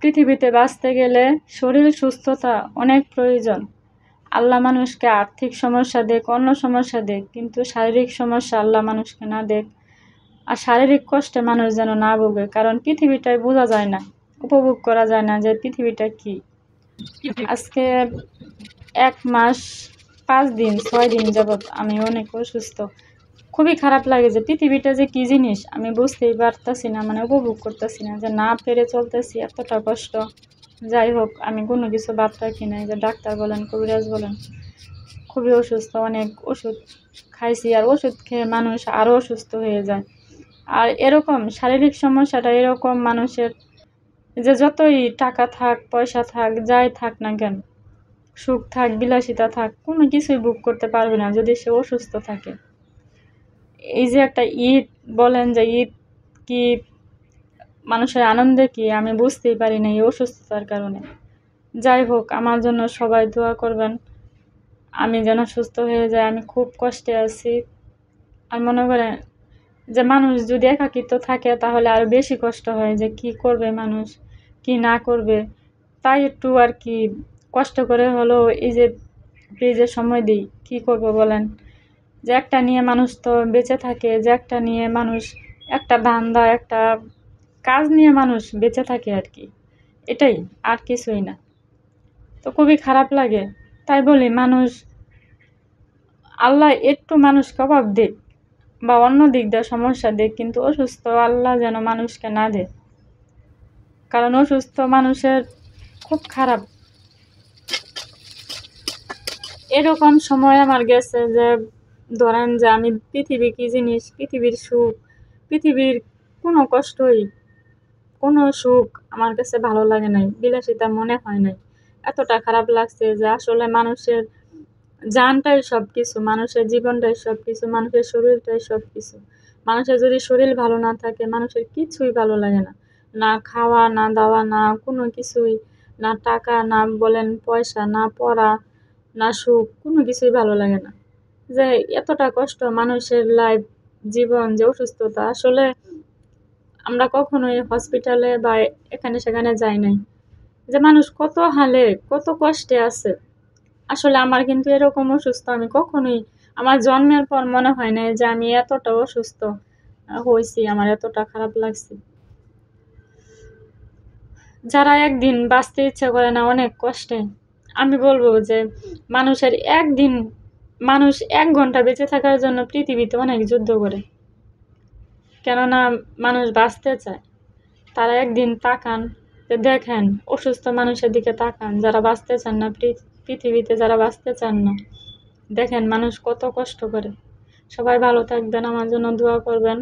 পৃথিবীতে বাঁচতে গেলে শরীর সুস্থতা অনেক প্রয়োজন। আল্লাহ মানুষকে আর্থিক সমস্যা দেখ, অন্য সমস্যা দেখ, কিন্তু শারীরিক সমস্যা আল্লাহ মানুষকে না দেখ। আর শারীরিক কষ্টে মানুষ যেন না ভোগে, কারণ পৃথিবীটাই বোঝা যায় না, উপভোগ করা যায় না যে পৃথিবীটা কি। আজকে 1 মাস 5 দিন 6 দিন যাবৎ আমি অনেক অসুস্থ। খুবই খারাপ লাগে যে পৃথিবীটা যে কি জিনিস আমি বুঝতেই পারতাছি না, মানে উপভোগ করতেছি না, যে না পেরে চলতেছি, এতটা কষ্ট। যাই হোক, আমি কোনো কিছু বাদ রাখি নাই, যে ডাক্তার বলেন, কবিরাজ বলেন। খুবই অসুস্থ, অনেক ওষুধ খাইছি, আর ওষুধ খেয়ে মানুষ আরও অসুস্থ হয়ে যায়। আর এরকম শারীরিক সমস্যাটা এরকম মানুষের, যে যতই টাকা থাক, পয়সা থাক, যাই থাক না কেন, সুখ থাক, বিলাসিতা থাক, কোনো কিছুই ভোগ করতে পারবে না যদি সে অসুস্থ থাকে। এই যে একটা ঈদ বলেন, যে ঈদ কি মানুষের আনন্দে কি আমি বুঝতেই পারি না এই অসুস্থতার কারণে। যাই হোক, আমার জন্য সবাই দোয়া করবেন, আমি যেন সুস্থ হয়ে যাই। আমি খুব কষ্টে আছি। আর মনে করেন যে মানুষ যদি একাকিত্ব থাকে তাহলে আরো বেশি কষ্ট হয়, যে কি করবে মানুষ, কি না করবে। তাই একটু আর কি কষ্ট করে হলেও এই যে পেজে সময় দিই। কি করব বলেন, যে একটা নিয়ে মানুষ তো বেঁচে থাকে, যে একটা নিয়ে মানুষ, একটা ধান্দা, একটা কাজ নিয়ে মানুষ বেঁচে থাকে আর কি, এটাই, আর কিছুই না। তো খুবই খারাপ লাগে। তাই বলি, মানুষ, আল্লাহ একটু মানুষকে অভাব দিক বা অন্য দিক দিয়ে সমস্যা দিক, কিন্তু অসুস্থ আল্লাহ যেন মানুষকে না দেয়, কারণ অসুস্থ মানুষের খুব খারাপ। এরকম সময় আমার গেছে যে ধরেন যে আমি পৃথিবী কি জিনিস, পৃথিবীর সুখ, পৃথিবীর কোনো কষ্টই, কোনো সুখ আমার কাছে ভালো লাগে নাই, বিলাসিতা মনে হয় নাই। এতটা খারাপ লাগছে যে আসলে মানুষের জানটাই সব কিছু, মানুষের জীবনটাই সব কিছু, মানুষের শরীরটাই সব কিছু। মানুষের যদি শরীর ভালো না থাকে, মানুষের কিছুই ভালো লাগে না। না খাওয়া, না দাওয়া, না কোনো কিছুই, না টাকা, না বলেন পয়সা, না পড়া, না সুখ, কোনো কিছুই ভালো লাগে না। যে এতটা কষ্ট মানুষের লাইফ, জীবন, যে অসুস্থতা, আসলে আমরা কখনোই হসপিটালে বা এখানে সেখানে যাই নাই, যে মানুষ কত হালে, কত কষ্টে আছে। আসলে আমার কিন্তু এরকম অসুস্থ আমি কখনোই, আমার জন্মের পর মনে হয় না যে আমি এতটা অসুস্থ হয়েছি, আমার এতটা খারাপ লাগছে। যারা একদিন বাঁচতে ইচ্ছা করে না অনেক কষ্টে, আমি বলবো যে মানুষের একদিন, মানুষ 1 ঘন্টা বেঁচে থাকার জন্য পৃথিবীতে অনেক যুদ্ধ করে, কেননা মানুষ বাঁচতে চায়। তারা একদিন তাকান, যে দেখেন অসুস্থ মানুষের দিকে তাকান, যারা বাঁচতে চান না পৃথিবীতে, যারা বাঁচতে চান না, দেখেন মানুষ কত কষ্ট করে। সবাই ভালো থাকবেন, আমার জন্য দোয়া করবেন।